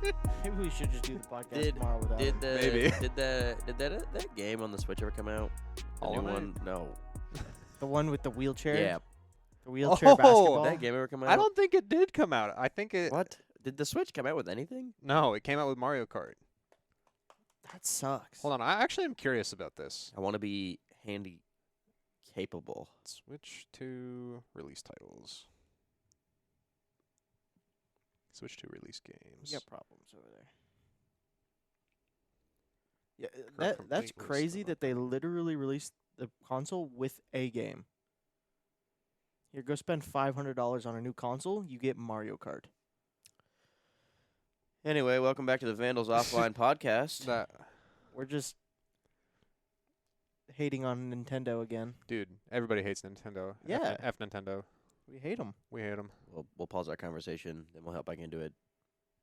Maybe we should just do the podcast Did- tomorrow without Did him. the Maybe. did that game on the Switch ever come out? The Hollow new Knight? one? No. The one with the wheelchair? Yeah. The wheelchair Oh, basketball? Did that game ever come out? I don't think it did come out. I think it. What? Did the Switch come out with anything? No, it came out with Mario Kart. That sucks. Hold on, I actually am curious about this. I want to be handy capable. Switch to release titles. Switch to release games. You got problems over there. Yeah, Current that's complete list crazy of that they literally released the console with a game. Here, go spend $500 on a new console, you get Mario Kart. Anyway, welcome back to the Vandals Offline podcast. That We're just hating on Nintendo again. dude, everybody hates Nintendo. Yeah. F Nintendo. We hate them. We hate them. We'll pause our conversation, then we'll hop back into it.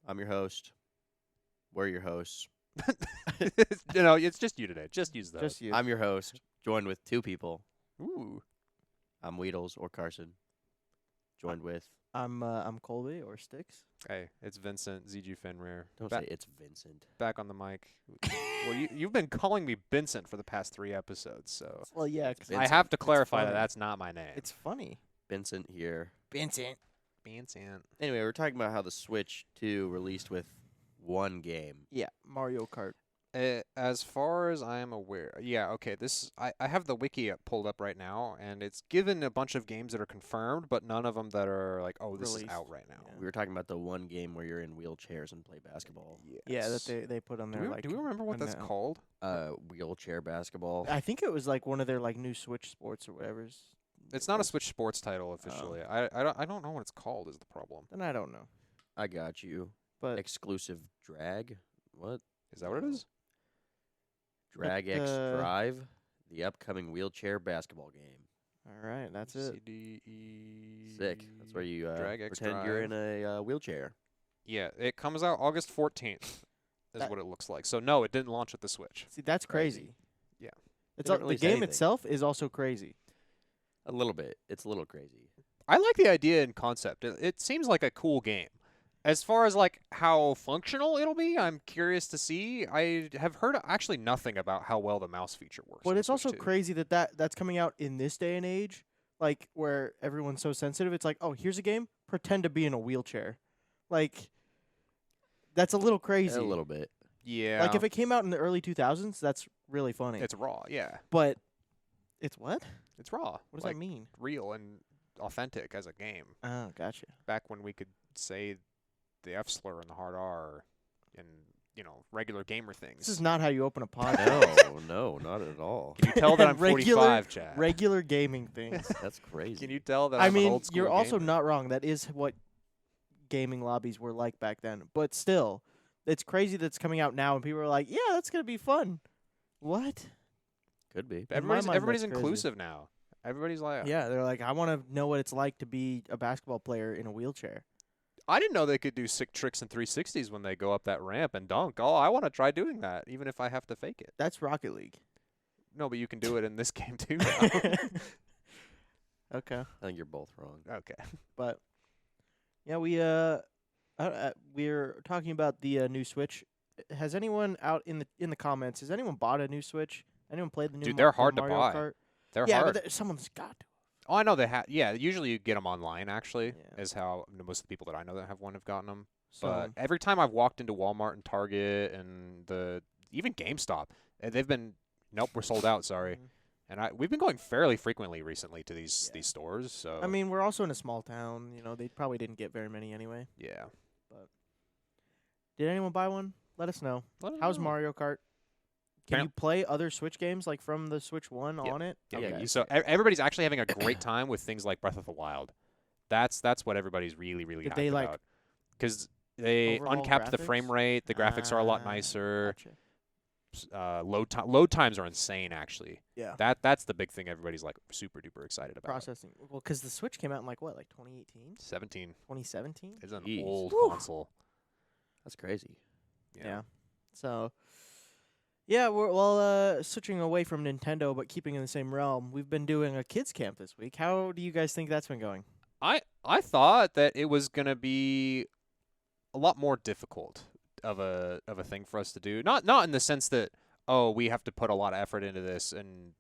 I'm your host. We're your hosts. You know, it's just you today. Just use those. Just you. I'm your host, joined with two people. Ooh. I'm Weedles or Carson. Joined with. I'm Colby or Stix. Hey, it's Vincent, ZG FenRir. Don't Ba- say it's Vincent. back on the mic. Well, you've been calling me Vincent for the past 3 episodes, so Well, yeah, 'cause Vincent. I have to clarify that funny. that's not my name. it's funny. Vincent here. Vincent. Vincent. Anyway, we're talking about how the Switch 2 released with one game. Yeah, Mario Kart. As far as I am aware, yeah, okay. I have the wiki pulled up right now, and it's given a bunch of games that are confirmed, but none of them that are like, oh, this Released. is out right now. Yeah. We were talking about the one game where you're in wheelchairs and play basketball. Yeah, that they put on Do there. we, like, do we remember what that's now. called? Wheelchair basketball. I think it was like one of their like new Switch sports or whatever. It's not a Switch Sports title officially. I don't know what it's called. Is the problem? Then I don't know. I got you. But Exclusive drag. What? Is that what it is? Drag X the- Drive, the upcoming wheelchair basketball game. all right, that's it. CDE. Sick. That's where you Drag X pretend you're in Drive. a wheelchair. Yeah, it comes out August 14th. Is That- what it looks like. So no, it didn't launch with the Switch. See, that's Crazy. crazy. Yeah. It's They didn't the release game anything. itself is also crazy. A little bit. It's a little crazy. I like the idea and concept. It seems like a cool game. As far as like how functional it'll be, I'm curious to see. I have heard actually nothing about how well the mouse feature works. But on it's Switch also 2. crazy that's coming out in this day and age, like where everyone's so sensitive. It's like, oh, here's a game. Pretend to be in a wheelchair. Like, that's a little crazy. A little bit. Yeah. Like if it came out in the early 2000s, that's really funny. It's raw, yeah. But it's what? It's raw. What does like, that mean? Real and authentic as a game. Oh, gotcha. Back when we could say the F slur and the hard R and, you know, regular gamer things. This is not how you open a podcast. No, not at all. Can you tell that I'm Regular- 45, Chad? Regular gaming things. That's crazy. Can you tell that I I'm an mean, old school you're also gamer? not wrong. That is what gaming lobbies were like back then. But still, it's crazy that it's coming out now and people are like, yeah, that's going to be fun. What? Could be. In my mind, Everybody's that's crazy. inclusive now. Everybody's like, Yeah, they're like, I want to know what it's like to be a basketball player in a wheelchair. I didn't know they could do sick tricks and 360s when they go up that ramp and dunk. Oh, I want to try doing that, even if I have to fake it. That's Rocket League. No, but you can do it in this game too now. Okay. I think you're both wrong. Okay. But yeah, we're talking about the new Switch. Has anyone out in the comments? Has anyone bought a new Switch? Anyone played the new? Dude, they're the hard to Mario buy. Kart? They're Yeah, hard. but someone's got to. Oh, I know they have. Yeah, usually you get them online, actually, Yeah. is how most of the people that I know that have one have gotten them. So But every time I've walked into Walmart and Target and even GameStop, they've been, nope, we're sold out, sorry. Mhm. And we've been going fairly frequently recently to these Yeah. stores. So I mean, we're also in a small town. You know, they probably didn't get very many anyway. yeah. Did anyone buy one? Let us know. Let 'em How's know. Mario Kart? Can Appar- you play other Switch games like from the Switch 1 Yeah. on it? Yeah, Okay. so everybody's actually having a great time with things like Breath of the Wild. That's what everybody's really Did hyped they, like, about. Because they overhaul uncapped the frame graphics? rate. The graphics are a lot Ah, nicer. Gotcha. Load times are insane. Actually, Yeah. that's the big thing. Everybody's like super duper excited about. Processing. Well, because the Switch came out in like what, like 2018, 17 2017? is an Jeez. old Woo. console. That's crazy. Yeah. So, yeah, we're switching away from Nintendo, but keeping in the same realm. We've been doing a kids camp this week. How do you guys think that's been going? I thought that it was gonna be a lot more difficult of a thing for us to do. Not in the sense that we have to put a lot of effort into this and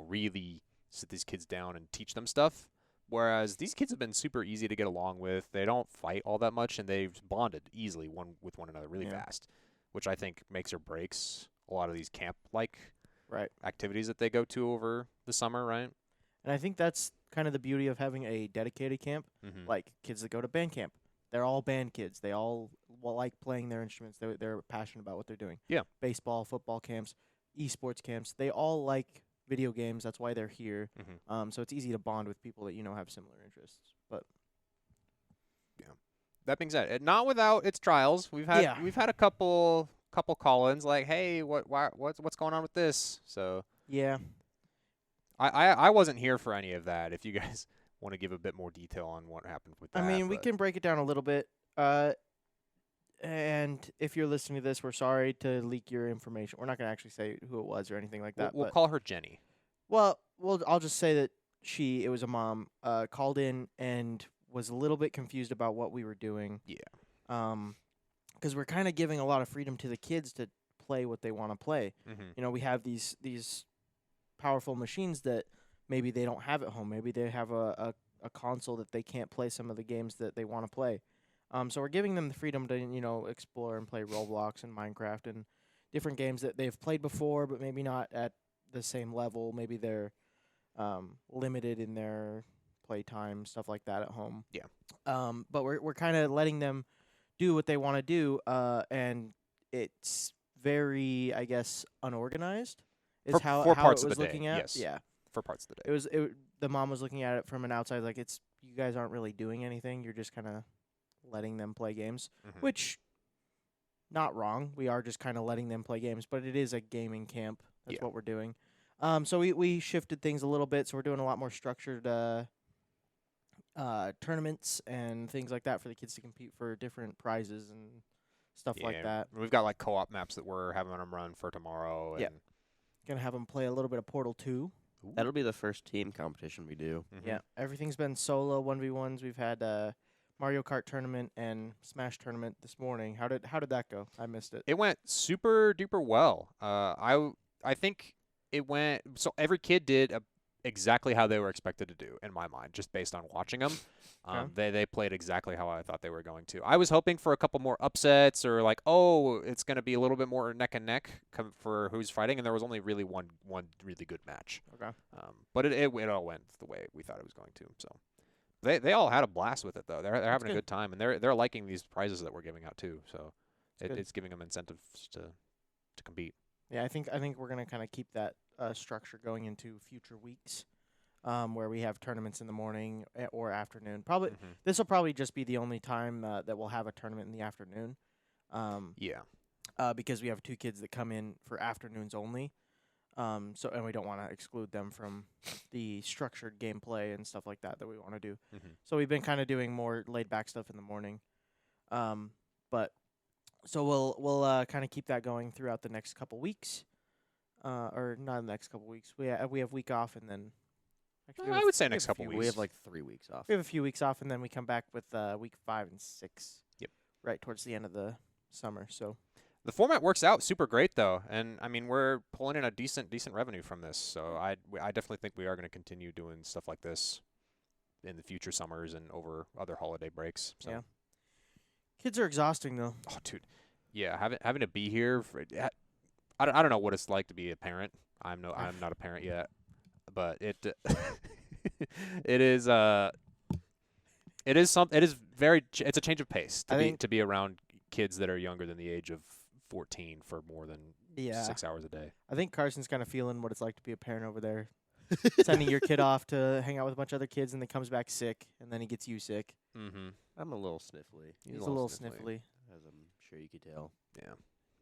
really sit these kids down and teach them stuff. Whereas these kids have been super easy to get along with. They don't fight all that much, and they've bonded easily with one another really fast, which I think makes or breaks a lot of these camp-like activities that they go to over the summer, right? And I think that's kind of the beauty of having a dedicated camp, like kids that go to band camp. They're all band kids. They all like playing their instruments. They're passionate about what they're doing. Yeah. Baseball, football camps, esports camps. They all like video games. That's why they're here. So it's easy to bond with people that have similar interests. But that being said, not without its trials. We've had a couple call-ins like, hey, what's going on with this? So yeah, I wasn't here for any of that. If you guys want to give a bit more detail on what happened with that. I mean, we can break it down a little bit. And if you're listening to this, we're sorry to leak your information. We're not going to actually say who it was or anything like that. We'll call her Jenny. Well, I'll just say that it was a mom, called in and was a little bit confused about what we were doing. Yeah. Because we're kind of giving a lot of freedom to the kids to play what they want to play. We have these powerful machines that maybe they don't have at home. Maybe they have a console that they can't play some of the games that they want to play. So we're giving them the freedom to, explore and play Roblox and Minecraft and different games that they've played before, but maybe not at the same level. Maybe they're limited in their play time, stuff like that at home. Yeah. But we're kind of letting them do what they want to do, and it's very, I guess, unorganized. Is for how parts it of was the day, looking at. yes. Yeah. For parts of the day. The mom was looking at it from an outside, like you guys aren't really doing anything. You're just kind of letting them play games, which not wrong. We are just kind of letting them play games, but it is a gaming camp. That's what we're doing. So we shifted things a little bit. So we're doing a lot more structured tournaments and things like that for the kids to compete for different prizes and stuff like that. We've got like co-op maps that we're having them run for tomorrow. And Gonna have them play a little bit of Portal 2. Ooh. That'll be the first team competition we do. Yeah, everything's been solo 1v1s. We've had Mario Kart tournament and Smash tournament this morning. How did that go? I missed it. It went super duper well. I think it went so every kid did exactly how they were expected to do in my mind, just based on watching them. They played exactly how I thought they were going to. I was hoping for a couple more upsets or like, it's going to be a little bit more neck and neck for who's fighting, and there was only really one really good match. Okay. But it all went the way we thought it was going to. So they all had a blast with it though. They're having a good time, and they're liking these prizes that we're giving out too. So it's giving them incentives to compete. Yeah, I think we're gonna kind of keep that structure going into future weeks. Where we have tournaments in the morning or afternoon. Probably this will probably just be the only time that we'll have a tournament in the afternoon. Because we have 2 kids that come in for afternoons only. And we don't want to exclude them from the structured gameplay and stuff like that we want to do. So we've been kind of doing more laid back stuff in the morning. But so we'll kind of keep that going throughout the next couple weeks. Or not the next couple weeks. We have week off and then. Actually, I would say next couple weeks. We have like 3 weeks off. We have a few weeks off, and then we come back with week 5 and 6. Yep. Right towards the end of the summer. So the format works out super great though, and I mean we're pulling in a decent revenue from this. So I definitely think we are going to continue doing stuff like this in the future summers and over other holiday breaks. So. Yeah. Kids are exhausting though. Oh, dude. Yeah, having to be here for I don't know what it's like to be a parent. I'm not a parent yet. But it is it's a change of pace to be around kids that are younger than the age of 14 for more than 6 hours a day. I think Carson's kind of feeling what it's like to be a parent over there, sending your kid off to hang out with a bunch of other kids, and then comes back sick, and then he gets you sick. I'm a little sniffly. He's a little sniffly, as I'm sure you could tell. Yeah,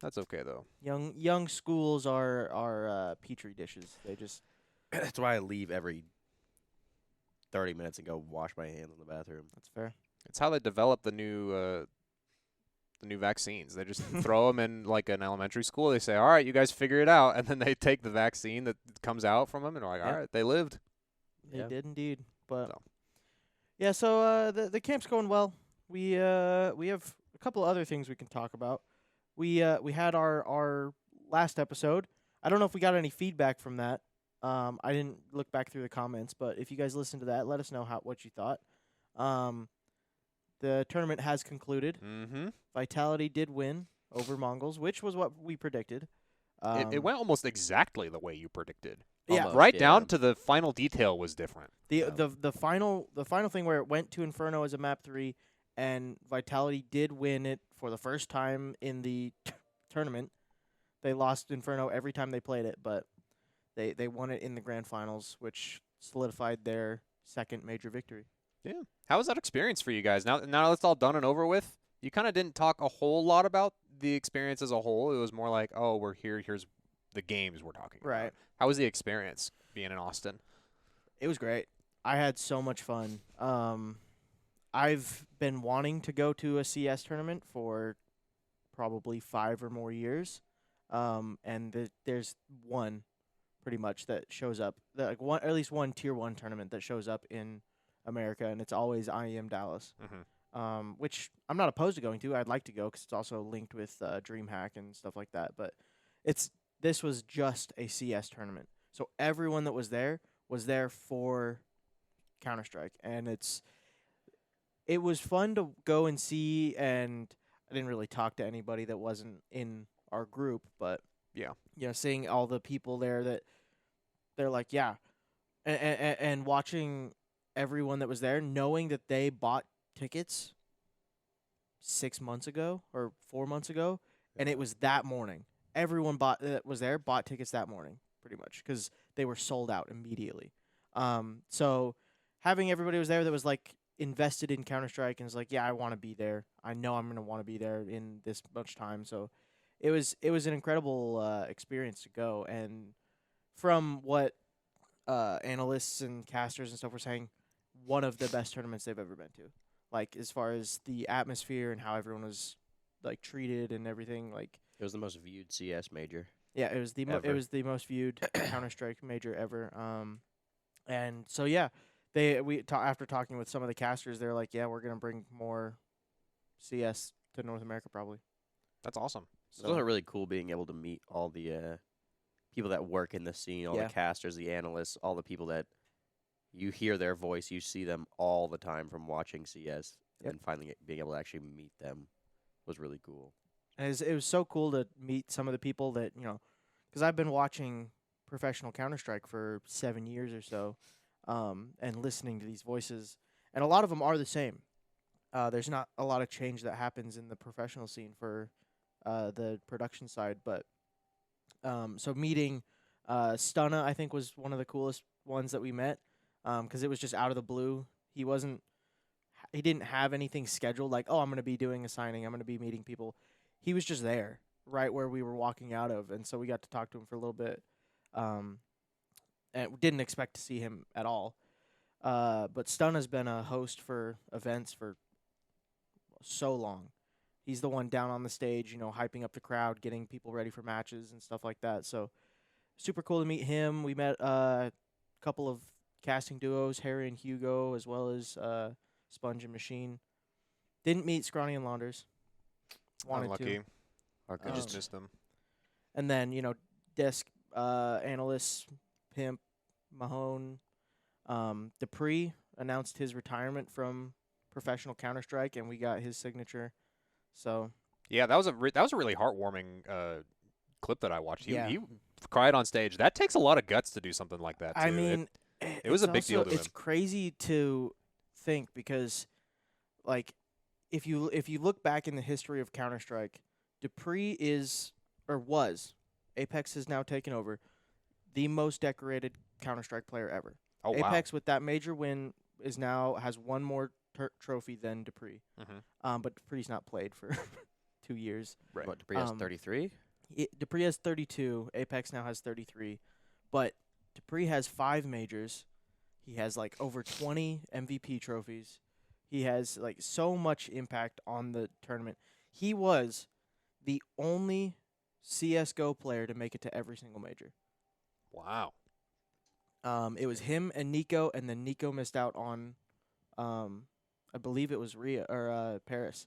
that's okay though. Young schools are petri dishes. They just. That's why I leave every 30 minutes and go wash my hands in the bathroom. That's fair. It's how they develop the new vaccines. They just throw them in like an elementary school. They say, "All right, you guys figure it out," and then they take the vaccine that comes out from them and are like, "All right, they lived." They did indeed. But so the camp's going well. We have a couple other things we can talk about. we had our last episode. I don't know if we got any feedback from that. I didn't look back through the comments, but if you guys listened to that, let us know what you thought. The tournament has concluded. Mm-hmm. Vitality did win over Mongols, which was what we predicted. It went almost exactly the way you predicted. Yeah. Almost, Right yeah. down to the final detail was different. The final thing where it went to Inferno as a map 3, and Vitality did win it for the first time in the tournament. They lost Inferno every time they played it, but they won it in the grand finals, which solidified their second major victory. Yeah. How was that experience for you guys? Now that it's all done and over with, you kind of didn't talk a whole lot about the experience as a whole. It was more like, oh, we're here. Here's the games we're talking Right. about. How was the experience being in Austin? It was great. I had so much fun. I've been wanting to go to a CS tournament for probably 5 or more years, and there's one pretty much that shows up, at least one tier 1 tournament that shows up in America, and it's always IEM Dallas, which I'm not opposed to going to. I'd like to go because it's also linked with DreamHack and stuff like that. But this was just a CS tournament, so everyone that was there for Counter-Strike, and it was fun to go and see. And I didn't really talk to anybody that wasn't in our group, but Yeah. Seeing all the people there that they're like, yeah, and watching everyone that was there, knowing that they bought tickets 6 months ago or 4 months ago, and it was that morning. Everyone that was there bought tickets that morning, pretty much, because they were sold out immediately. So having everybody was there that was like invested in Counter-Strike and was like, yeah, I want to be there. I know I'm gonna want to be there in this much time. So it was an incredible experience to go. And from what analysts and casters and stuff were saying, one of the best tournaments they've ever been to. Like, as far as the atmosphere and how everyone was like treated and everything, like It was the most viewed CS major. yeah, it was the most viewed Counter-Strike major ever. And so yeah, after talking with some of the casters, they're like, yeah, we're gonna bring more CS to North America probably. That's awesome. It's also really cool being able to meet all the people that work in the scene, all Yeah. the casters, the analysts, all the people that you hear their voice, you see them all the time from watching CS, and then finally being able to actually meet them was really cool. And it was so cool to meet some of the people that, because I've been watching professional Counter-Strike for 7 years or so, and listening to these voices, and a lot of them are the same. There's not a lot of change that happens in the professional scene for the production side, but so meeting Stunna, I think, was one of the coolest ones that we met, because it was just out of the blue. He didn't have anything scheduled, like, oh, I'm going to be doing a signing, I'm going to be meeting people. He was just there, right where we were walking out of, and so we got to talk to him for a little bit, and didn't expect to see him at all. But Stunna's been a host for events for so long. He's the one down on the stage, hyping up the crowd, getting people ready for matches and stuff like that. So super cool to meet him. We met a couple of casting duos, Harry and Hugo, as well as Sponge and Machine. Didn't meet Scrawny and Launders. Wanted Unlucky. to. I just missed them. And then, desk analysts, Pimp, Mahone, Dupree announced his retirement from professional Counter-Strike, and we got his signature. So Yeah, that was a really heartwarming clip that I watched. He Yeah. cried on stage. That takes a lot of guts to do something like that. Too. I mean, it was a big deal to It's him. crazy to think because, like, if you look back in the history of Counter-Strike, Dupree was Apex has now taken over the most decorated Counter-Strike player ever. Oh wow. Apex with that major win has one more trophy than Dupree. But Dupree's not played for 2 years. Right. What, Dupree has 33? Dupree has 32. Apex now has 33. But Dupree has 5 majors. He has like over 20 MVP trophies. He has like so much impact on the tournament. He was the only CS:GO player to make it to every single major. Wow. It was him and Nico, and then Nico missed out on, I believe it was Paris,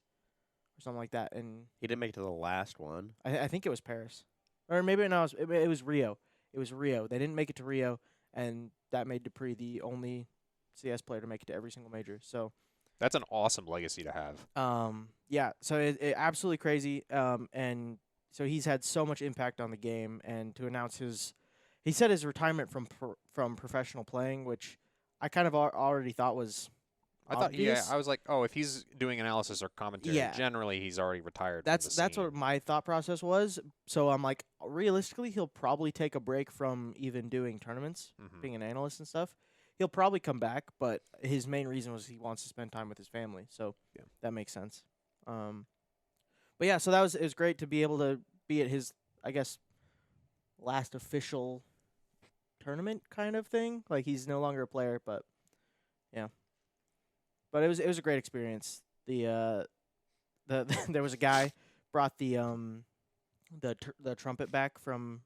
or something like that. And He didn't make it to the last one. I think it was Paris, or maybe no, it was Rio. It was Rio. They didn't make it to Rio, and that made Dupree the only CS player to make it to every single major. So That's an awesome legacy to have. yeah. So it absolutely crazy. And so he's had so much impact on the game, and to announce he said his retirement from professional playing, which I kind of already thought was. Obvious. I was like, oh, if he's doing analysis or commentary, Yeah. generally he's already retired. That's what my thought process was. So I'm like, realistically, he'll probably take a break from even doing tournaments, being an analyst and stuff. He'll probably come back, but his main reason was he wants to spend time with his family. So that makes sense. But yeah, so it was great to be able to be at his, I guess, last official tournament kind of thing. Like, he's no longer a player, but yeah. But it was a great experience. There was a guy brought the trumpet back from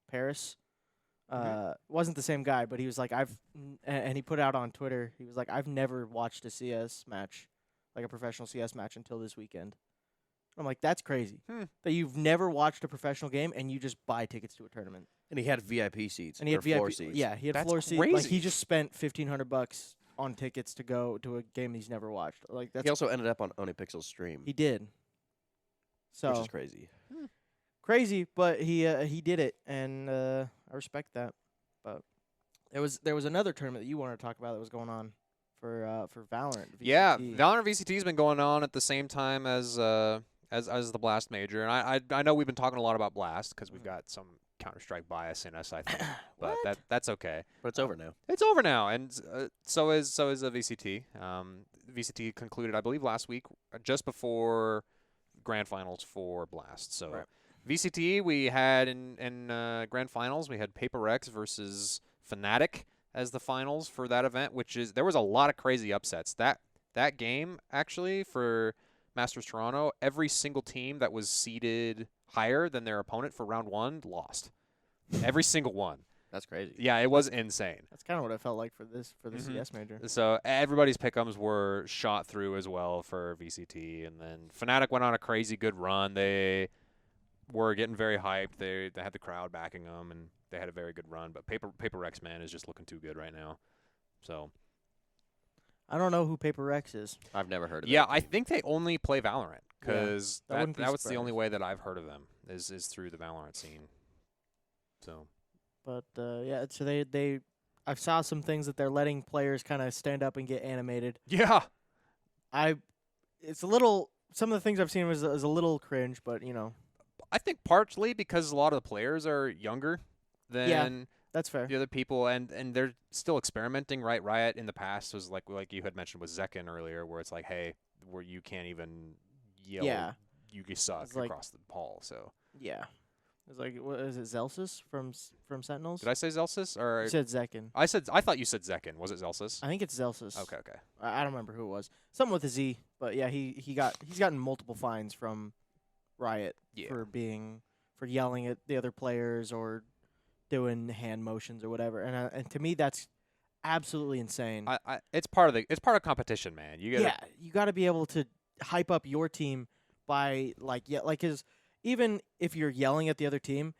Paris. Wasn't the same guy, but he was like, and he put out on Twitter, he was like, I've never watched a CS match, like a professional CS match, until this weekend. I'm like, that's crazy. That you've never watched a professional game and you just buy tickets to a tournament. And he had VIP seats. And he had floor seats. Yeah, he had That's floor seats. crazy. Like, he just spent $1,500 on tickets to go to a game he's never watched. Like, that's He also ended up on Onipixel's stream. he did. So Which is crazy. crazy, but he did it, and I respect that. But there was another tournament that you wanted to talk about that was going on for Valorant. VCT. Yeah, Valorant VCT has been going on at the same time as the Blast Major, and I know we've been talking a lot about Blast because we've got some Counter-Strike bias in us, I think, but that's okay. But it's over now. It's over now, and so is a VCT. VCT concluded, I believe, last week, just before Grand Finals for Blast. So Right. VCT, we had in Grand Finals, we had Paper X versus Fnatic as the finals for that event, there was a lot of crazy upsets. That game, actually, for Masters Toronto, every single team that was seeded higher than their opponent for round one lost. Every single one. That's crazy. Yeah, it was insane. That's kind of what it felt like for the CS major. So everybody's pick'ems were shot through as well for VCT, and then Fnatic went on a crazy good run. They were getting very hyped. They had the crowd backing them, and they had a very good run. But Paper Rex, man, is just looking too good right now. So I don't know who Paper Rex is. I've never heard of yeah, that. I think they only play Valorant because that wouldn't be that was the only surprised. way that I've heard of them is through the Valorant scene. So. But yeah, so I saw some things that they're letting players kind of stand up and get animated. Yeah. It's a little. Some of the things I've seen is a little cringe, but you know. I think partially because a lot of the players are younger than That's fair. the other people, and they're still experimenting. Right, Riot in the past was like you had mentioned with Zekin earlier, where it's like, hey, where you can't even yell, you suck It's like- across the hall. So Yeah. It's like, what is it, Zelsis from Sentinels? did I say Zelsis or You said Zekin. I thought you said Zekin. Was it Zelsis? I think it's Zelsis. Okay. I don't remember who it was. Something with a Z, but yeah, he's gotten multiple fines from Riot for yelling at the other players or doing hand motions or whatever. And to me, that's absolutely insane. It's part of competition, man. You got to be able to hype up your team by because even if you're yelling at the other team,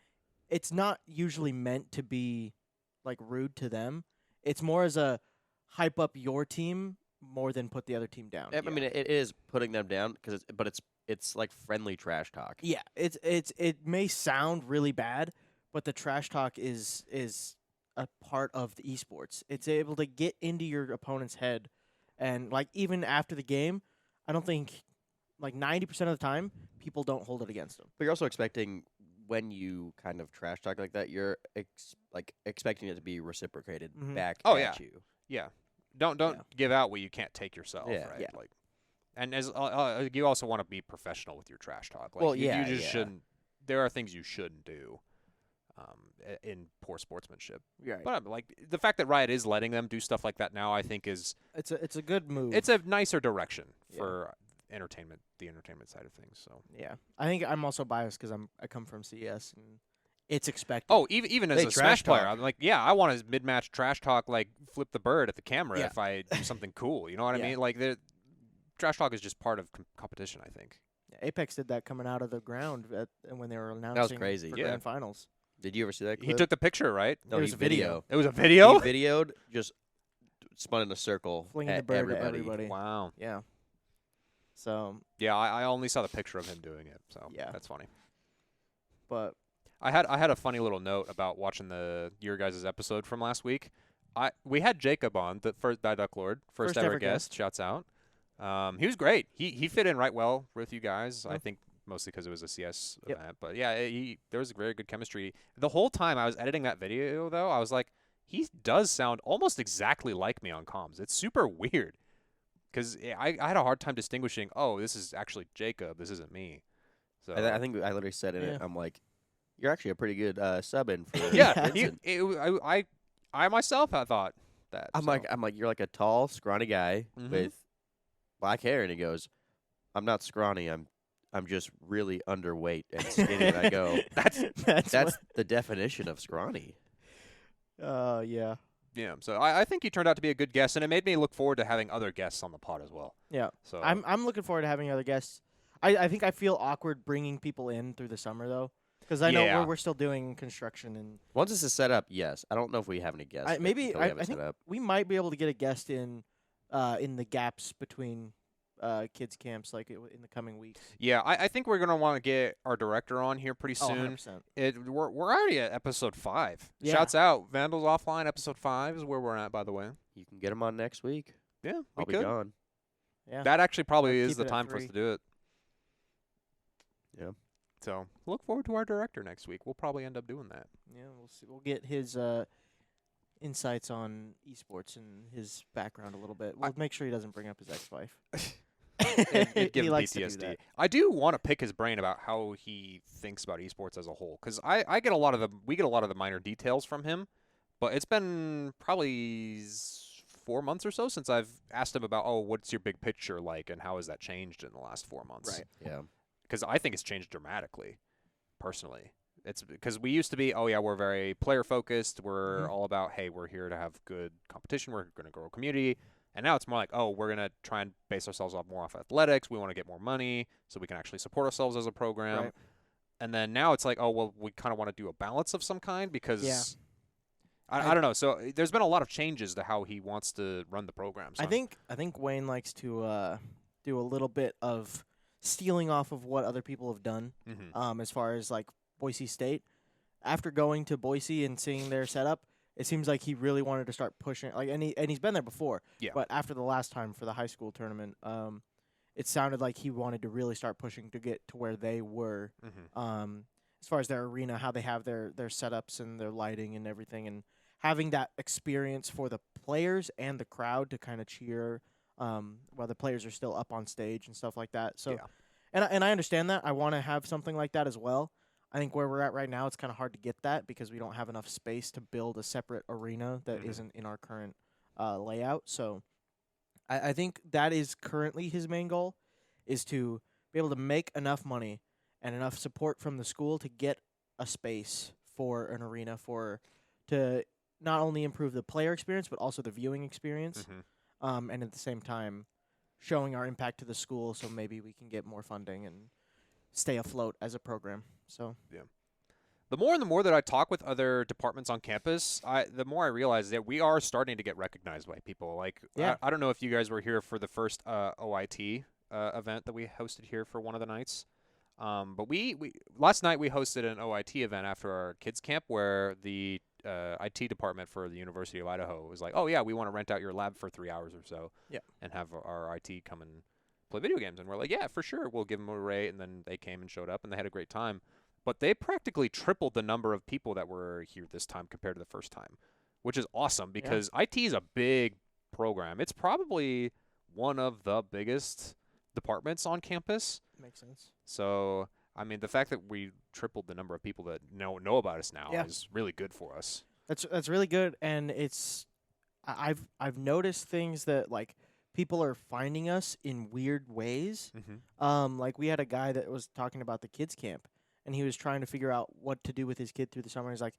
it's not usually meant to be like rude to them. It's more as a hype up your team more than put the other team down. I mean, it is putting them down but it's like friendly trash talk. Yeah, it may sound really bad, but the trash talk is a part of the esports. It's able to get into your opponent's head, and like even after the game, I don't think like 90% of the time people don't hold it against them. But you're also expecting when you kind of trash talk like that, you're expecting it to be reciprocated back at you. Yeah. Don't give out what you can't take yourself, Yeah. right? Yeah. Like, and as you also want to be professional with your trash talk. Like, Well, you yeah, just yeah. shouldn't. There are things you shouldn't do, in poor sportsmanship. Right. But like the fact that Riot is letting them do stuff like that now, I think is It's a good move. it's a nicer direction for the entertainment side of things. So. Yeah, I think I'm also biased because I come from CS and it's expected. Oh, even as They a trash Smash player, talk. I'm like, yeah, I want to mid-match trash talk, like flip the bird at the camera Yeah. if I do something cool. You know what I Yeah. mean? Like, the trash talk is just part of competition, I think. Yeah. Apex did that coming out of the ground when they were announcing That was crazy. for Yeah. grand finals. Did you ever see that clip? He took the picture, right? No, It was he a video. It was a video? He videoed, just spun in a circle Flinging at the bird everybody. at everybody. Wow. Yeah. So, Yeah, I only saw the picture of him doing it, so Yeah. that's funny. but I had a funny little note about watching your guys' episode from last week. We had Jacob on, the first by DuckLord, first ever guest. Shouts out. He was great. He fit in right well with you guys. I think mostly because it was a CS event. But yeah, there was very good chemistry. The whole time I was editing that video, though, I was like, he does sound almost exactly like me on comms. It's super weird because I had a hard time distinguishing. Oh, this is actually Jacob. This isn't me. So I think I literally said in it, I'm like, you're actually a pretty good sub-in for yeah. Vincent. I myself I thought that. I'm like, you're like a tall, scrawny guy with black hair, and he goes, I'm not scrawny. I'm just really underweight and skinny. And I go, that's the definition of scrawny. yeah. Yeah, so I think he turned out to be a good guest, and it made me look forward to having other guests on the pod as well. Yeah. So I'm looking forward to having other guests. I think I feel awkward bringing people in through the summer though, because I know we're still doing construction and Once this is set up, yes. I don't know if we have any guests. I think set up. we might be able to get a guest in the gaps between kids camps like in the coming weeks. yeah, I think we're gonna want to get our director on here pretty soon. 100%. We're already at episode 5. Yeah. Shouts out, Vandals Offline episode 5 is where we're at, by the way. You can get him on next week. Yeah, I'll we be could. gone. Yeah. That actually probably I'll is keep the it at time for us 3. to do it. Yeah. So look forward to our director next week. We'll probably end up doing that. Yeah, we'll see. We'll get his insights on esports and his background a little bit. We'll make sure he doesn't bring up his ex-wife. It'd give He him likes to do PTSD. that. I do want to pick his brain about how he thinks about esports as a whole, because we get a lot of the minor details from him, but it's been probably 4 months or so since I've asked him about, what's your big picture like, and how has that changed in the last 4 months? Right. Yeah. Because I think it's changed dramatically, personally. It's because we used to be, we're very player focused. We're all about, hey, we're here to have good competition. We're going to grow a community. And now it's more like, we're going to try and base ourselves more off athletics. We want to get more money so we can actually support ourselves as a program. Right. And then now it's like, we kind of want to do a balance of some kind because Yeah. I don't know. So there's been a lot of changes to how he wants to run the program. So I think Wayne likes to do a little bit of stealing off of what other people have done. As far as like Boise State, after going to Boise and seeing their setup, it seems like he really wanted to start pushing. And he's been there before. Yeah. But after the last time for the high school tournament, it sounded like he wanted to really start pushing to get to where they were. As far as their arena, how they have their setups and their lighting and everything, and having that experience for the players and the crowd to kind of cheer while the players are still up on stage and stuff like that. So, and I understand that. I want to have something like that as well. I think where we're at right now, it's kind of hard to get that because we don't have enough space to build a separate arena that isn't in our current layout. So I think that is currently his main goal, is to be able to make enough money and enough support from the school to get a space for an arena to not only improve the player experience but also the viewing experience, and at the same time showing our impact to the school so maybe we can get more funding and stay afloat as a program. So the more and the more that I talk with other departments on campus, the more I realize that we are starting to get recognized by people. Like, I don't know if you guys were here for the first OIT event that we hosted here for one of the nights. But we last night we hosted an OIT event after our kids camp where the IT department for the University of Idaho was like, we want to rent out your lab for 3 hours or so and have our IT come and play video games. And we're like, yeah, for sure. We'll give them a rate. And then they came and showed up and they had a great time. But they practically tripled the number of people that were here this time compared to the first time, which is awesome because IT is a big program. It's probably one of the biggest departments on campus. makes sense. So, I mean, the fact that we tripled the number of people that know about us now is really good for us. That's really good, and I've noticed things that like people are finding us in weird ways. Like we had a guy that was talking about the kids camp, and he was trying to figure out what to do with his kid through the summer. He's like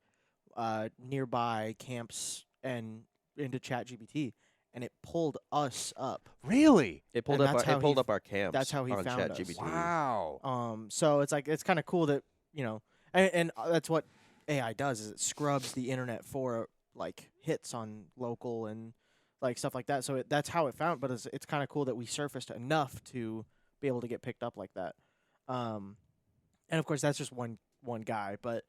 nearby camps and into ChatGPT, and it pulled us up. Really? It pulled And up. that's how It pulled he- up our camps. that's how he on found us. ChatGPT. Wow. So it's like it's kind of cool that and that's what AI does is it scrubs the internet for like hits on local and like stuff like that. So that's how it found. But it's kind of cool that we surfaced enough to be able to get picked up like that. And of course that's just one guy. But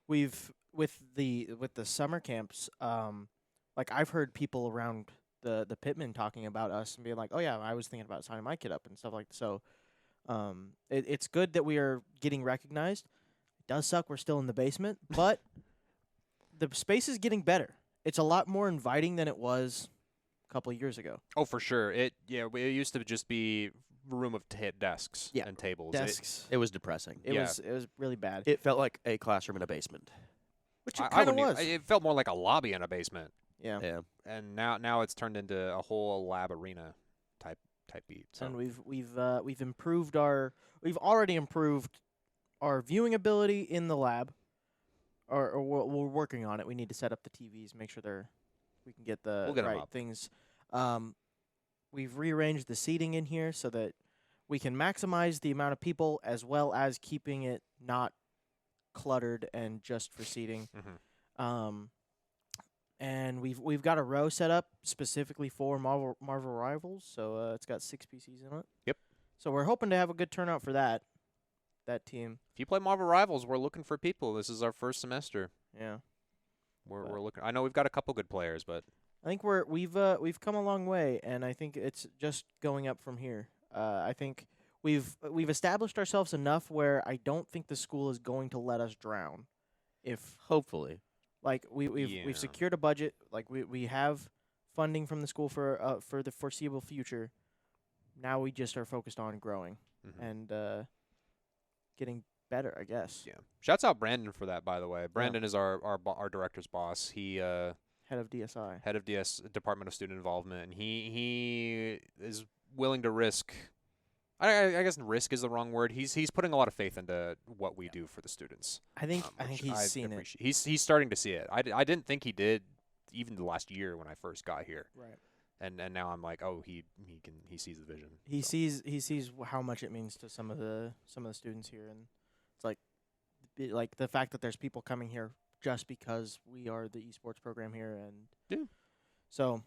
we've with the summer camps. Like I've heard people around the Pittman talking about us and being like, oh yeah, I was thinking about signing my kid up and stuff like that. So. It's good that we are getting recognized. It does suck we're still in the basement, but the space is getting better. It's a lot more inviting than it was a couple of years ago. Oh, for sure. It used to just be a room of desks and tables. Desks. It was depressing. It was really bad. It felt like a classroom in a basement. Which it I kind of wouldn't was. it felt more like a lobby in a basement. Yeah. Yeah. And now it's turned into a whole lab arena type beat. So And we've already improved our viewing ability in the lab. Or we're working on it. We need to set up the TVs, make sure we can get the We'll get 'em right up. things. We've rearranged the seating in here so that we can maximize the amount of people as well as keeping it not cluttered and just for seating. Mhm. And we've got a row set up specifically for Marvel Rivals, so it's got 6 PCs in it. Yep. So we're hoping to have a good turnout for that team. If you play Marvel Rivals, we're looking for people. This is our first semester. Yeah. We're looking. I know we've got a couple good players, but I think we've come a long way, and I think it's just going up from here. I think we've established ourselves enough where I don't think the school is going to let us drown. If Hopefully. like we've secured a budget, like we have funding from the school for the foreseeable future. Now we just are focused on growing and getting better, I guess. yeah. Shouts out Brandon for that, by the way. Brandon is our director's boss. He Head of DSI. head of DS Department of Student Involvement, and he is willing to risk. I guess risk is the wrong word. He's putting a lot of faith into what we do for the students. I think which he's I seen it. appreciate. He's starting to see it. I didn't think he did even the last year when I first got here. Right. And now I'm like, oh, he sees the vision. He So, sees how much it means to some of the students here, and it's like the fact that there's people coming here just because we are the esports program here, and Yeah. so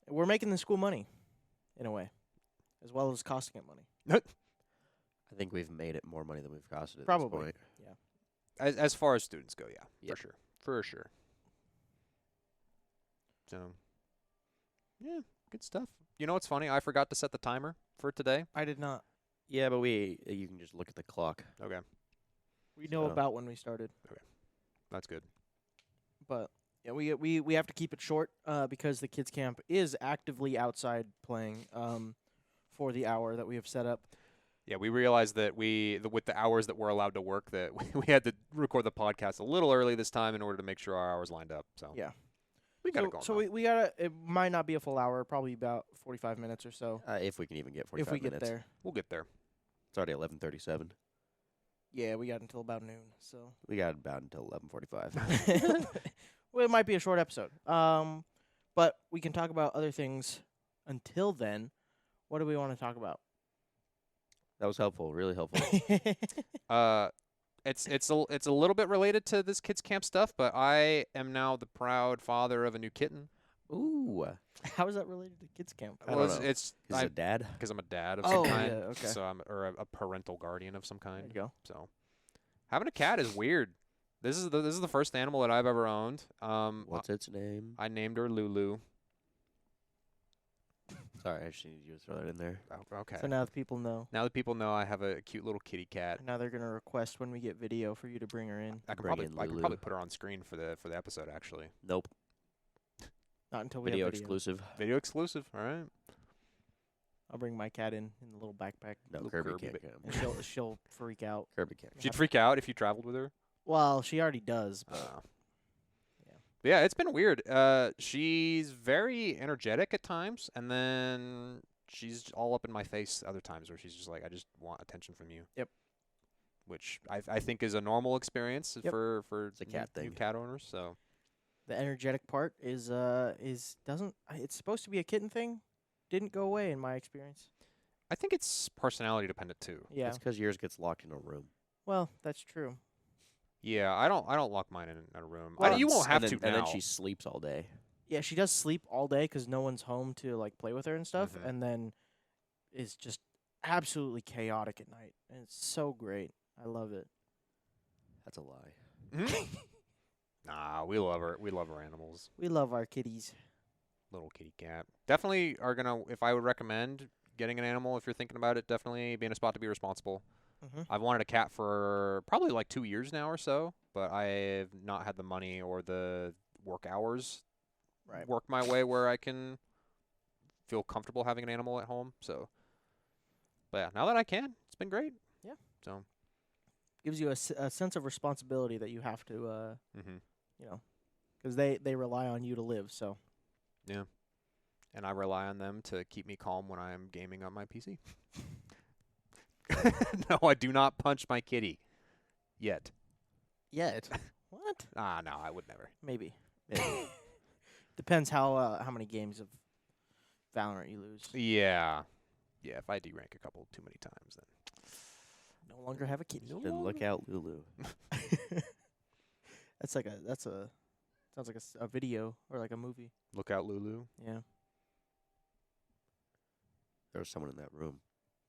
we're making the school money in a way, as well as costing it money. I think we've made it more money than we've costed at Probably. this point. as far as students go, yeah, Yep. for sure. So, yeah, good stuff. You know what's funny? I forgot to set the timer for today. I did not. Yeah, but you can just look at the clock. Okay, We know So- about when we started, that's good. but yeah, we have to keep it short because the kids camp is actively outside playing for the hour that we have set up. Yeah, we realized that with the hours that we're allowed to work, that we had to record the podcast a little early this time in order to make sure our hours lined up. So Yeah. we got it going. So though. we gotta. It might not be a full hour. Probably about 45 minutes or so. If we can even get 45 If we get minutes. there. We'll get there. It's already 11:37. Yeah, we got until about noon. So We got about until 11:45. well, it might be a short episode. But we can talk about other things until then. What do we want to talk about? That was helpful, really helpful. It's a little bit related to this kids camp stuff, but I am now the proud father of a new kitten. Ooh. How is that related to kids camp? I don't know. It's Is it dad? because I'm a dad of Oh, some kind. yeah, okay. So I'm a parental guardian of some There kind. you go. So having a cat is weird. This is the first animal that I've ever owned. What's its name? I named her Lulu. Sorry, I just needed you to throw that in there. Oh, okay. So now the people know. Now that people know I have a cute little kitty cat, Now they're gonna request when we get video for you to bring her in. I could Bring probably in I could Lulu. probably put her on screen for the episode actually. Nope. Not until we Video have video. exclusive. Video exclusive. All right. I'll bring my cat in the little backpack, No, Little Kirby Kirby can't bit. come. and she'll freak out. Kirby can't. She'd freak out if you traveled with her. Well, she already does. But Yeah. But yeah, it's been weird. She's very energetic at times, and then she's all up in my face other times where she's just like, I just want attention from you. Yep. Which I think is a normal experience Yep. for It's a cat new thing. cat owners. So The energetic part is doesn't it's supposed to be a kitten thing. Didn't go away in my experience. I think it's personality dependent too. Yeah. It's because yours gets locked in a room. Well, that's true. Yeah, I don't lock mine in a room. Well, You won't have to And now. then she sleeps all day. Yeah, she does sleep all day because no one's home to like play with her and stuff, Mhm. and then is just absolutely chaotic at night, and it's so great. I love it. That's a lie. Mhm. Nah, we love her. We love our animals. We love our kitties. Little kitty cat. Definitely are gonna. If I would recommend getting an animal, if you're thinking about it, definitely be in a spot to be responsible. Mm-hmm. I've wanted a cat for probably like 2 years now or so, but I've not had the money or the work hours Right. work my way where I can feel comfortable having an animal at home. So, but yeah, now that I can, it's been great. Yeah. So, Gives you a sense of responsibility that you have to, mhm. you know, because they rely on you to live. So Yeah. And I rely on them to keep me calm when I am gaming on my PC. No, I do not punch my kitty. Yet. yet, what? Ah, no, I would never. Maybe. Depends how many games of Valorant you lose. Yeah. Yeah, if I derank a couple too many times, then No longer have a kitty. Then look out, Lulu. Sounds like a video or like a movie. look out, Lulu. Yeah. There was someone in that room.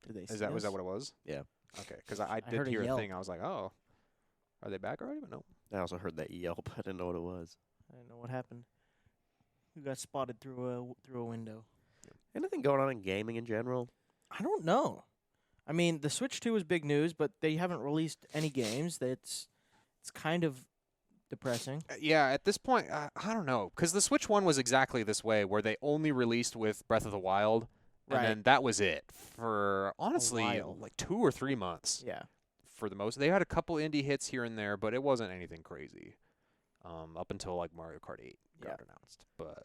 Did they? Was that what it was? Yeah. Okay, because I I did heard a hear a yelp. thing. I was like, oh, are they back already? But no. I also heard that yelp. I didn't know what it was. I didn't know what happened. Who got spotted through a window? Anything going on in gaming in general? I don't know. I mean, the Switch 2 was big news, but they haven't released any games. It's kind of depressing. Yeah, at this point, I don't know, because the Switch 1 was exactly this way, where they only released with Breath of the Wild, and Right. then that was it for, honestly, while. like 2 or 3 months. Yeah. For the most. They had a couple indie hits here and there, but it wasn't anything crazy. Up until like Mario Kart 8 got announced. But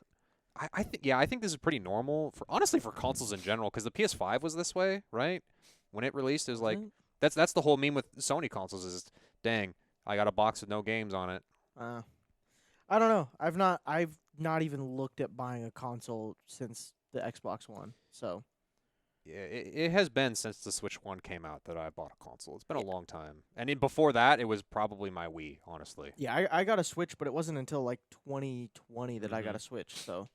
I think this is pretty normal for consoles in general, because the PS5 was this way, right? When it released, it was like that's the whole meme with Sony consoles is, dang, I got a box with no games on it. I don't know. I've not even looked at buying a console since the Xbox One. So Yeah, it has been since the Switch 1 came out that I bought a console. It's been a long time. And before that, it was probably my Wii, honestly. yeah, I got a Switch, but it wasn't until like 2020 that I got Mhm. a Switch. So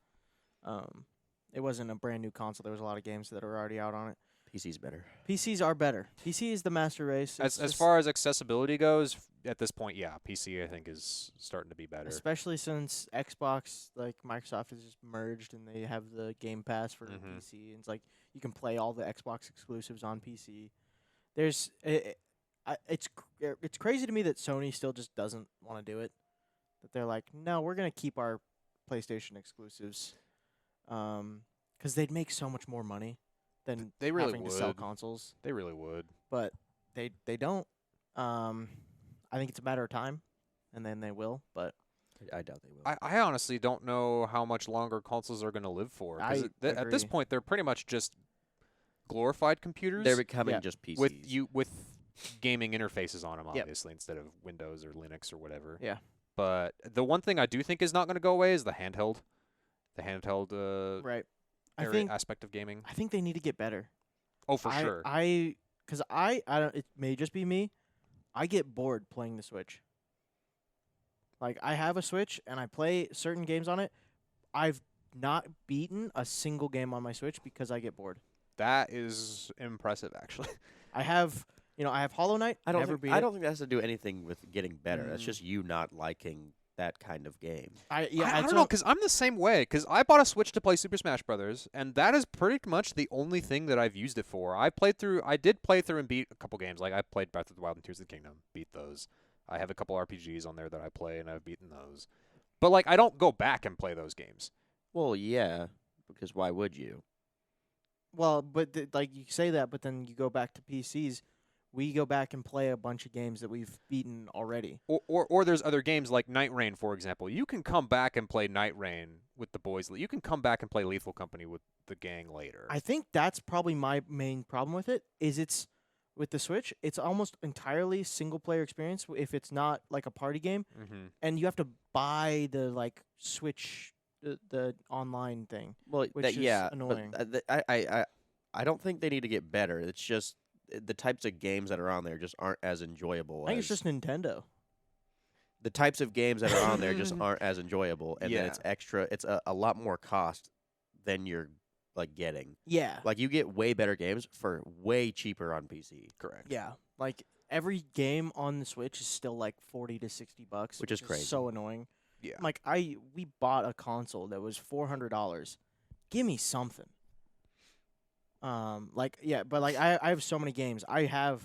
it wasn't a brand new console. There was a lot of games that were already out on it. PC's better. PCs are better. PC is the master race. As far as accessibility goes, at this point, yeah, PC I think is starting to be better. especially since Xbox, like Microsoft, has just merged and they have the Game Pass for Mhm. PC. And it's like you can play all the Xbox exclusives on PC. It's crazy to me that Sony still just doesn't want to do it. That they're like, no, we're gonna keep our PlayStation exclusives, because they'd make so much more money than They really having to sell would. consoles. They really would. But they don't. I think it's a matter of time, and then they will. But I doubt they will. I honestly don't know how much longer consoles are going to live for. 'Cause at this agree. point, they're pretty much just glorified computers They're becoming Yeah. just PCs. with gaming interfaces on them, Yep. obviously, instead of Windows or Linux or whatever. Yeah. But the one thing I do think is not going to go away is the handheld. The handheld right, aspect of gaming. I think they need to get better. Oh, for sure. Because I don't. It may just be me. I get bored playing the Switch. Like I have a Switch and I play certain games on it. I've not beaten a single game on my Switch because I get bored. That is impressive, actually. I have Hollow Knight. I don't never think, beat I it. don't think that has to do anything with getting better. That's Mm. just you not liking that kind of game. I don't know, because I'm the same way. Because I bought a Switch to play Super Smash Brothers, and that is pretty much the only thing that I've used it for. I did play through and beat a couple games. Like I played Breath of the Wild and Tears of the Kingdom, beat those. I have a couple RPGs on there that I play, and I've beaten those. But like, I don't go back and play those games. Well, yeah, because why would you? Well, but like you say that, but then you go back to PCs. We go back and play a bunch of games that we've beaten already. Or there's other games like Night Rain, for example. You can come back and play Night Rain with the boys. You can come back and play Lethal Company with the gang later. I think that's probably my main problem with it. Is it's with the Switch, it's almost entirely single player experience if it's not like a party game, and you have to buy the like Switch the online thing. Well, which is annoying. But I don't think they need to get better. It's just the types of games that are on there just aren't as enjoyable. I think it's just Nintendo. The types of games that are on there just aren't as enjoyable, and then it's extra. It's a lot more cost than you're like getting. Yeah. Like you get way better games for way cheaper on PC. Correct. Yeah. Like every game on the Switch is still like $40 to $60, which is crazy. So annoying. Yeah. Like we bought a console that was $400. Give me something. But like I have so many games. I have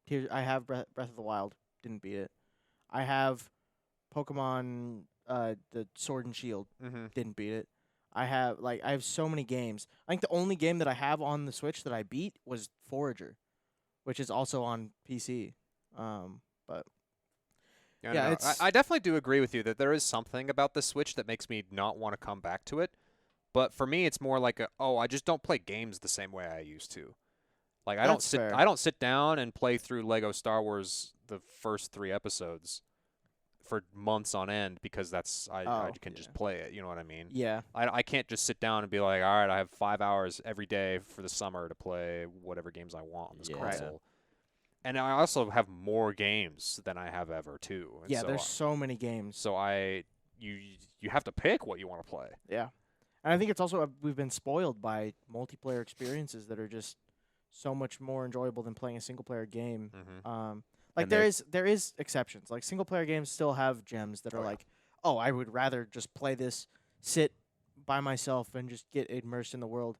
Breath of the Wild, didn't beat it. I have Pokemon the Sword and Shield, didn't beat it. I have so many games. I think the only game that I have on the Switch that I beat was Forager, which is also on PC. But yeah, I definitely do agree with you that there is something about the Switch that makes me not want to come back to it. But for me, it's more like I just don't play games the same way I used to. Like I don't sit down and play through Lego Star Wars the first 3 episodes for months on end because I can just play it. You know what I mean? Yeah. I can't just sit down and be like, all right, I have 5 hours every day for the summer to play whatever games I want on this console. Right. And I also have more games than I have ever too. And yeah, there's so many games. So you have to pick what you want to play. Yeah. And I think it's also we've been spoiled by multiplayer experiences that are just so much more enjoyable than playing a single player game. Like there is exceptions. Like single player games still have gems that are like, oh, I would rather just play this, sit by myself and just get immersed in the world.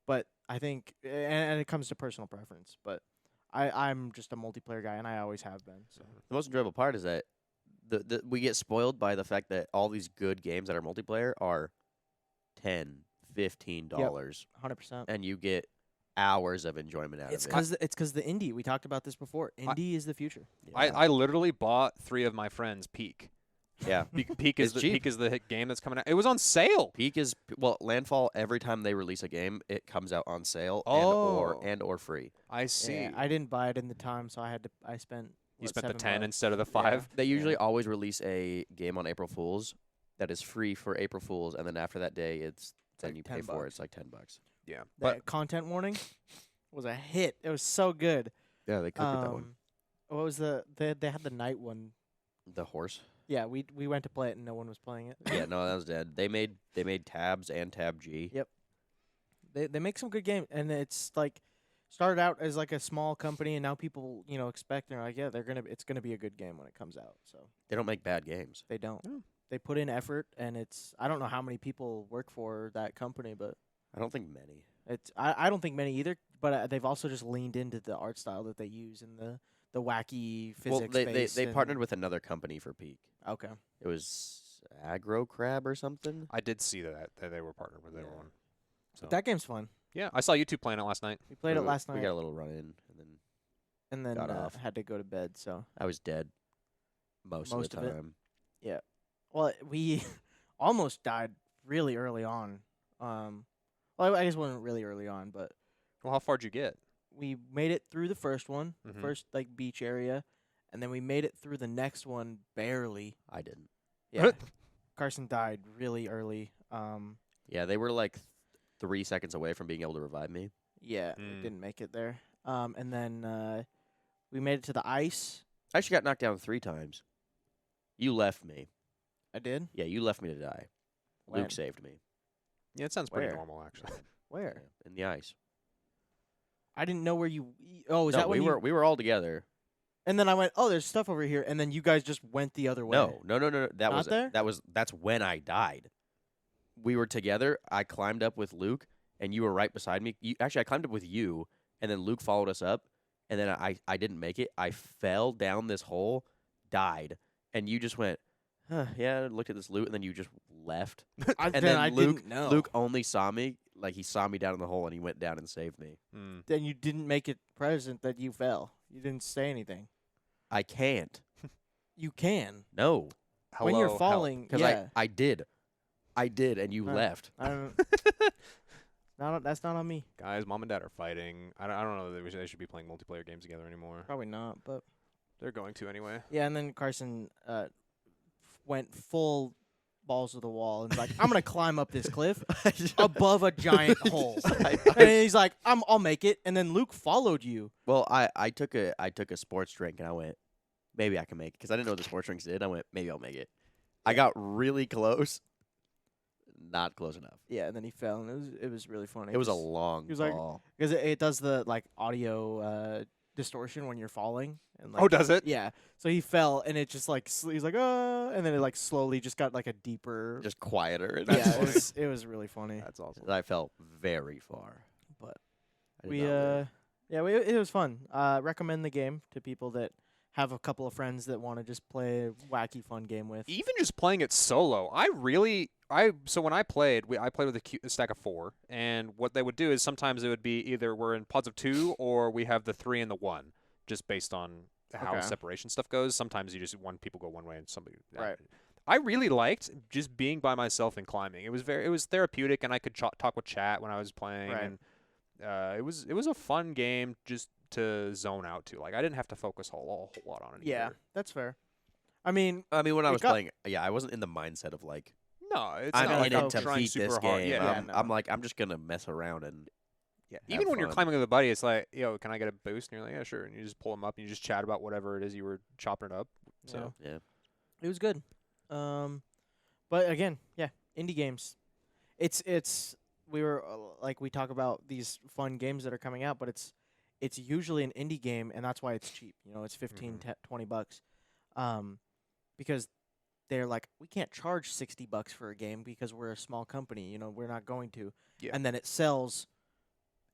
But I think, and it comes to personal preference, but I'm just a multiplayer guy and I always have been. So the most enjoyable part is that we get spoiled by the fact that all these good games that are multiplayer are $10, $15, 100%, and you get hours of enjoyment out of it. It's because the indie. We talked about this before. Indie is the future. Yeah. I literally bought 3 of my friends Peak. Yeah, Peak is the hit game that's coming out. It was on sale. Peak is Landfall. Every time they release a game, it comes out on sale and or free. I see. Yeah, I didn't buy it in the time, so I spent. You spent the $10 $7 instead of the $5. Yeah. They usually always release a game on April Fools that is free for April Fools, and then after that day, then you pay for it. It's like $10. Yeah, but content warning was a hit. It was so good. Yeah, they cooked that one. What was they had the night one? The horse. Yeah, we went to play it and no one was playing it. Yeah, no, that was dead. They made Tabs and Tab G. Yep. They make some good games, and it's like started out as like a small company, and now people expect they're like, yeah, it's gonna be a good game when it comes out. So they don't make bad games. They don't. They put in effort, and I don't know how many people work for that company, but I don't think many. I don't think many either, but they've also just leaned into the art style that they use and the wacky physics. Well, they partnered with another company for Peak. Okay. It was Aggro Crab or something. I did see that they were partnered with everyone. So that game's fun. Yeah, I saw you 2 playing it last night. We played it last night. We got a little run in and then got off. Had to go to bed. So I was dead most of the time. Yeah. Well, we almost died really early on. Well, I guess it wasn't really early on, but how far did you get? We made it through the first one, first like beach area, and then we made it through the next one barely. I didn't. Yeah. Carson died really early. Yeah, they were like 3 seconds away from being able to revive me. Yeah, we didn't make it there. And then we made it to the ice. I actually got knocked down 3 times. You left me. I did? Yeah, you left me to die. When? Luke saved me. Yeah, it sounds pretty Where? normal, actually. Where? Yeah, in the ice. I didn't know where you. Oh, is no, that when we were all together. And then I went, oh, there's stuff over here, and then you guys just went the other way. No. That's when I died. We were together. I climbed up with Luke, and you were right beside me. I climbed up with you, and then Luke followed us up, and then I didn't make it. I fell down this hole, died, and you just went, yeah, looked at this loot, and then you just left. I Luke, didn't know. Luke only saw me, like he saw me down in the hole, and he went down and saved me. Then you didn't make it present that you fell. You didn't say anything. I can't. You can. No. When you're falling, because yeah. I did, and you left. I don't. That's not on me. Guys, mom and dad are fighting. I don't know that they should be playing multiplayer games together anymore. Probably not, but They're going to anyway. yeah. And then Carson went full balls to the wall and was like, I'm gonna climb up this cliff above a giant hole. And he's like, I'll make it. And then Luke followed you. Well, I took a sports drink and I went, maybe I can make it because I didn't know what the sports drinks did. I went, maybe I'll make it. I got really close, not close enough. Yeah, and then he fell, and it was really funny. It was a long he was like- fall. because it does the like audio distortion when you're falling. And, like, Oh, does it? Yeah. So he fell, and it just like he's like, and then it like slowly just got like a deeper. Just quieter. Yeah, it was really funny. That's awesome. I fell very far. But I did not live. it was fun. Recommend the game to people that have a couple of friends that want to just play a wacky fun game with. Even just playing it solo, so when I played with a stack of 4, and what they would do is sometimes it would be either we're in pods of 2 or we have the 3 and the 1, just based on how Okay. separation stuff goes. Sometimes you just people go one way and somebody. Right. I really liked just being by myself and climbing. It was therapeutic, and I could talk with chat when I was playing, Right. and it was a fun game just to zone out to. Like I didn't have to focus a whole lot on it. Yeah, either. that's fair. I mean, when I it was got- playing, I wasn't in the mindset of like No, it's I'm not like in I'm it to trying beat super this hard. game. Yeah, no. I'm like I'm just gonna mess around and Yeah. have Even when you're fun. climbing with a buddy, it's like, yo, can I get a boost? And you're like, yeah, sure. And you just pull them up and you just chat about whatever it is you were chopping it up. So yeah. it was good. But again, yeah, indie games. It's we were like we talk about these fun games that are coming out, but it's usually an indie game, and that's why it's cheap. You know, it's 15, $20. Because they're like, we can't charge $60 for a game because we're a small company. You know, we're not going to. Yeah. And then it sells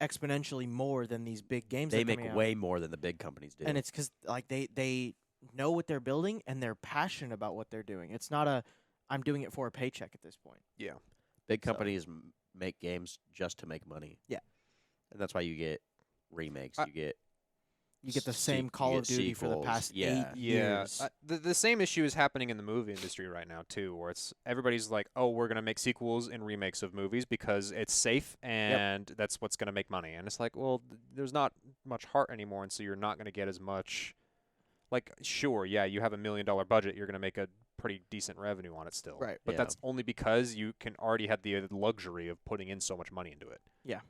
exponentially more than these big games. They that are make coming out. way more than the big companies do. And it's because like they know what they're building and they're passionate about what they're doing. It's not a I'm doing it for a paycheck at this point. big so- companies make games just to make money. Yeah. And that's why you get remakes. You get the Se- same you Call get of Duty for the sequels. past Yeah. 8 years. The same issue is happening in the movie industry right now too, where it's everybody's like, oh, we're gonna make sequels and remakes of movies because it's safe and that's what's gonna make money. And it's like, well, there's not much heart anymore, and so you're not gonna get as much. Like, sure, yeah, you have $1 million budget, you're gonna make a pretty decent revenue on it still. Right. But Yeah. that's only because you can already have the luxury of putting in so much money into it. Yeah.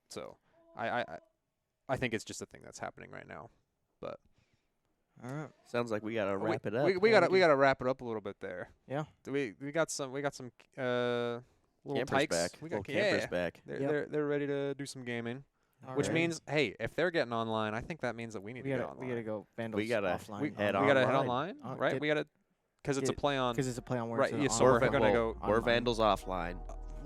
So I think it's just a thing that's happening right now. But All right. Sounds like we gotta wrap it up. We gotta wrap it up a little bit there. Yeah. We got some little Campers tykes. back. We got Little campers yeah. back. They're ready to do some gaming, All which right. means hey, if they're getting online, I think that means that we need we to get gotta online. go Vandals We gotta offline. we head gotta head online. online, right? We gotta because it's a Get- play on because it's a play on words. Right, and yeah, so on- we're gonna Well, go We're online. Vandals Offline,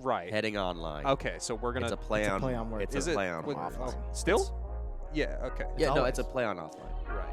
right. heading online. Okay, so we're gonna It's a play It's a on. play on words. It's is a it play on with- offline. still? Yeah. Okay. Yeah, no, always. it's a play on offline. Right.